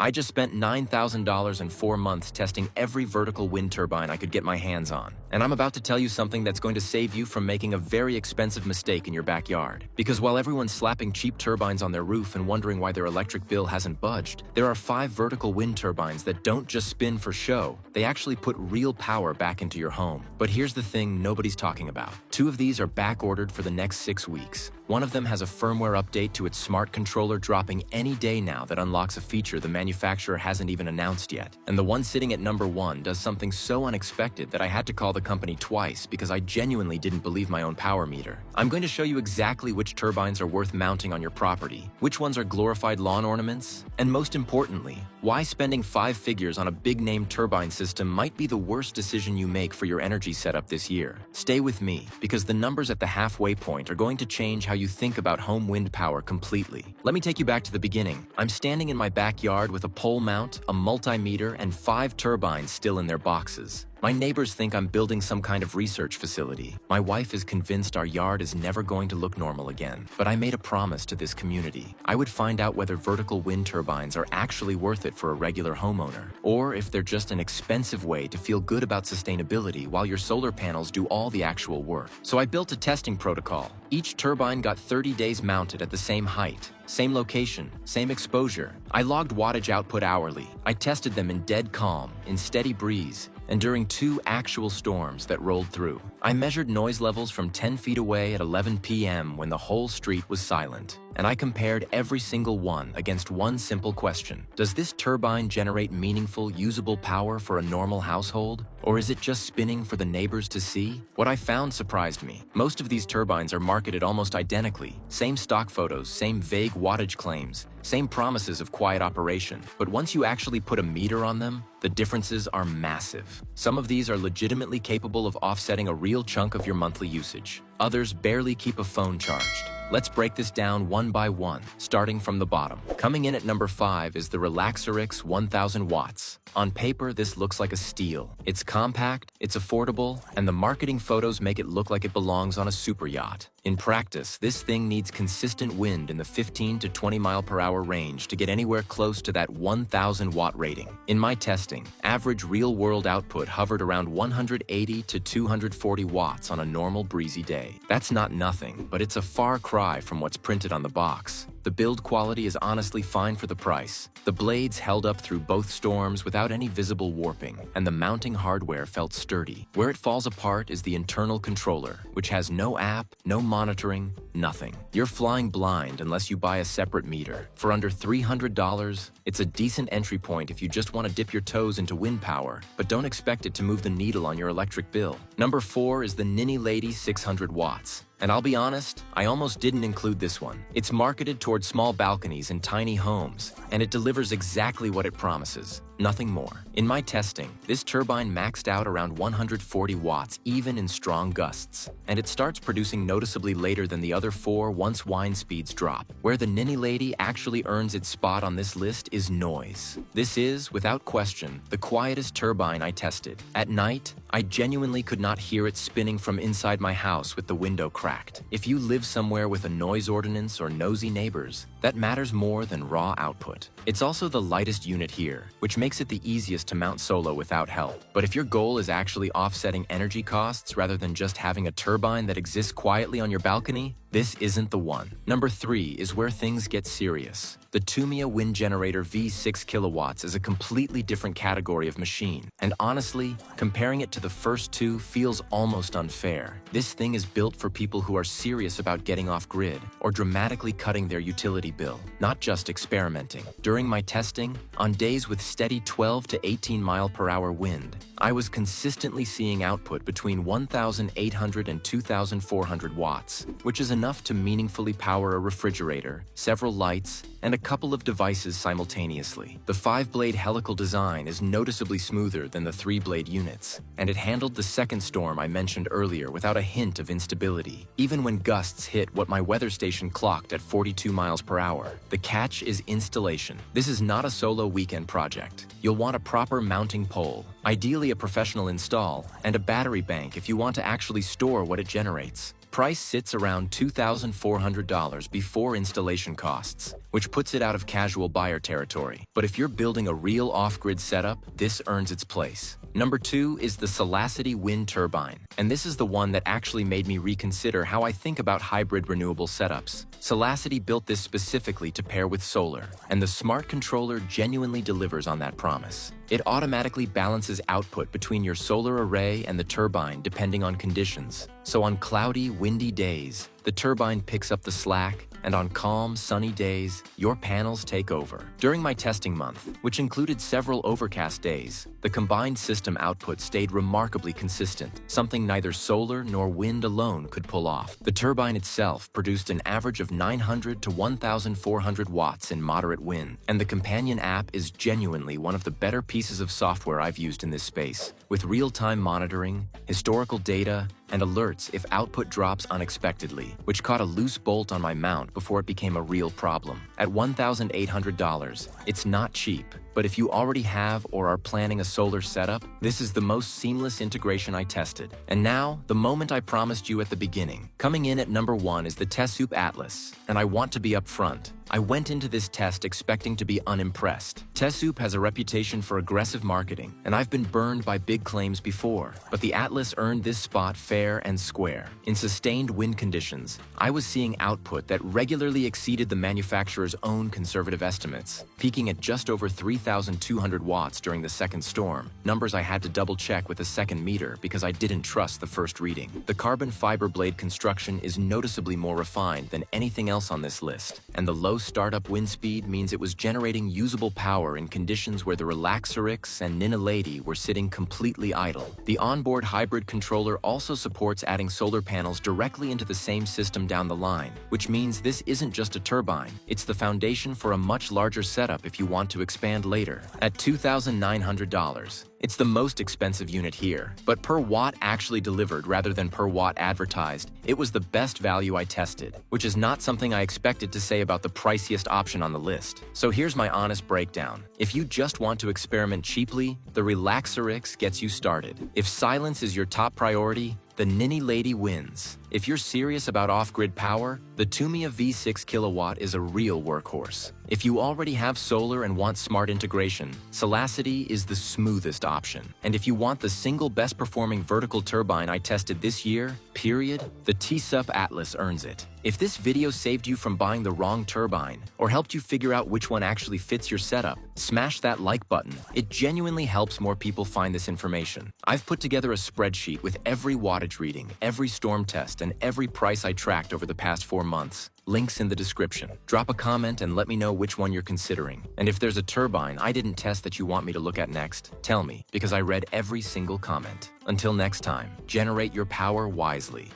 I just spent $9,000 in 4 months testing every vertical wind turbine I could get my hands on. And I'm about to tell you something that's going to save you from making a very expensive mistake in your backyard. Because while everyone's slapping cheap turbines on their roof and wondering why their electric bill hasn't budged, there are 5 vertical wind turbines that don't just spin for show, they actually put real power back into your home. But here's the thing nobody's talking about. 2 of these are back-ordered for the next 6 weeks. One of them has a firmware update to its smart controller dropping any day now that unlocks a feature the manufacturer hasn't even announced yet. And the one sitting at number 1 does something so unexpected that I had to call the company twice because I genuinely didn't believe my own power meter. I'm going to show you exactly which turbines are worth mounting on your property, which ones are glorified lawn ornaments, and most importantly, why spending 5 figures on a big-name turbine system might be the worst decision you make for your energy setup this year. Stay with me, because the numbers at the halfway point are going to change how you think about home wind power completely. Let me take you back to the beginning. I'm standing in my backyard with a pole mount, a multimeter, and 5 turbines still in their boxes. My neighbors think I'm building some kind of research facility. My wife is convinced our yard is never going to look normal again. But I made a promise to this community. I would find out whether vertical wind turbines are actually worth it for a regular homeowner, or if they're just an expensive way to feel good about sustainability while your solar panels do all the actual work. So I built a testing protocol. Each turbine got 30 days mounted at the same height, same location, same exposure. I logged wattage output hourly. I tested them in dead calm, in steady breeze, and during 2 actual storms that rolled through. I measured noise levels from 10 feet away at 11 p.m. when the whole street was silent. And I compared every single one against one simple question. Does this turbine generate meaningful, usable power for a normal household? Or is it just spinning for the neighbors to see? What I found surprised me. Most of these turbines are marketed almost identically. Same stock photos, same vague wattage claims, same promises of quiet operation. But once you actually put a meter on them, the differences are massive. Some of these are legitimately capable of offsetting a real chunk of your monthly usage. Others barely keep a phone charged. Let's break this down one by one, starting from the bottom. Coming in at number 5 is the Relaxerix 1000 watts. On paper, this looks like a steal. It's compact, it's affordable, and the marketing photos make it look like it belongs on a super yacht. In practice, this thing needs consistent wind in the 15 to 20 mile per hour range to get anywhere close to that 1000 watt rating. In my testing, average real-world output hovered around 180 to 240 watts on a normal breezy day. That's not nothing, but it's a far cry from what's printed on the box. The build quality is honestly fine for the price. The blades held up through both storms without any visible warping, and the mounting hardware felt sturdy. Where it falls apart is the internal controller, which has no app, no monitoring, nothing. You're flying blind unless you buy a separate meter. For under $300, it's a decent entry point if you just want to dip your toes into wind power, but don't expect it to move the needle on your electric bill. Number 4 is the Ninny Lady 600 watts. And I'll be honest, I almost didn't include this one. It's marketed towards small balconies and tiny homes, and it delivers exactly what it promises. Nothing more. In my testing, this turbine maxed out around 140 watts, even in strong gusts. And it starts producing noticeably later than the other 4 once wind speeds drop. Where the Ninny Lady actually earns its spot on this list is noise. This is, without question, the quietest turbine I tested. At night, I genuinely could not hear it spinning from inside my house with the window cracked. If you live somewhere with a noise ordinance or nosy neighbors, that matters more than raw output. It's also the lightest unit here, which makes it the easiest to mount solo without help. But if your goal is actually offsetting energy costs rather than just having a turbine that exists quietly on your balcony, this isn't the one. Number 3 is where things get serious. The Tumia Wind Generator V6 kilowatts is a completely different category of machine, and honestly, comparing it to the first 2 feels almost unfair. This thing is built for people who are serious about getting off grid or dramatically cutting their utility bill, not just experimenting. During my testing, on days with steady 12 to 18 mile per hour wind, I was consistently seeing output between 1,800 and 2,400 watts, which is enough to meaningfully power a refrigerator, several lights, and a couple of devices simultaneously. The 5-blade helical design is noticeably smoother than the 3-blade units, and it handled the second storm I mentioned earlier without a hint of instability, even when gusts hit what my weather station clocked at 42 miles per hour. The catch is installation. This is not a solo weekend project. You'll want a proper mounting pole, ideally a professional install, and a battery bank if you want to actually store what it generates. Price sits around $2,400 before installation costs, which puts it out of casual buyer territory. But if you're building a real off-grid setup, this earns its place. Number 2 is the Vertical Wind Turbine, and this is the one that actually made me reconsider how I think about hybrid renewable setups. Vertical built this specifically to pair with solar, and the smart controller genuinely delivers on that promise. It automatically balances output between your solar array and the turbine depending on conditions. So on cloudy, windy days, the turbine picks up the slack, and on calm, sunny days, your panels take over. During my testing month, which included several overcast days, the combined system output stayed remarkably consistent, something neither solar nor wind alone could pull off. The turbine itself produced an average of 900 to 1,400 watts in moderate wind, and the companion app is genuinely one of the better pieces of software I've used in this space, with real-time monitoring, historical data, and alerts if output drops unexpectedly, which caught a loose bolt on my mount before it became a real problem. At $1,800, it's not cheap, but if you already have or are planning a solar setup, this is the most seamless integration I tested. And now, the moment I promised you at the beginning. Coming in at number 1 is the Tesoup Atlas, and I want to be upfront. I went into this test expecting to be unimpressed. Tesoup has a reputation for aggressive marketing, and I've been burned by big claims before, but the Atlas earned this spot fair and square. In sustained wind conditions, I was seeing output that regularly exceeded the manufacturer's own conservative estimates, peaking at just over 3,200 watts during the second storm, numbers I had to double-check with a second meter because I didn't trust the first reading. The carbon fiber blade construction is noticeably more refined than anything else on this list, and the low startup wind speed means it was generating usable power in conditions where the Relaxarix and Ninalady were sitting completely idle. The onboard hybrid controller also supports adding solar panels directly into the same system down the line, which means this isn't just a turbine, it's the foundation for a much larger setup if you want to expand later. At $2,900, it's the most expensive unit here, but per watt actually delivered rather than per watt advertised, it was the best value I tested, which is not something I expected to say about the priciest option on the list. So here's my honest breakdown. If you just want to experiment cheaply, the Relaxarix gets you started. If silence is your top priority, the Ninalady wins. If you're serious about off-grid power, the Tumia V6 kilowatt is a real workhorse. If you already have solar and want smart integration, Vertical is the smoothest option. And if you want the single best performing vertical turbine I tested this year, period, the Tesoup Atlas earns it. If this video saved you from buying the wrong turbine, or helped you figure out which one actually fits your setup, smash that like button. It genuinely helps more people find this information. I've put together a spreadsheet with every wattage reading, every storm test, and every price I tracked over the past 4 months. Links in the description. Drop a comment and let me know which one you're considering. And if there's a turbine I didn't test that you want me to look at next, tell me, because I read every single comment. Until next time, generate your power wisely.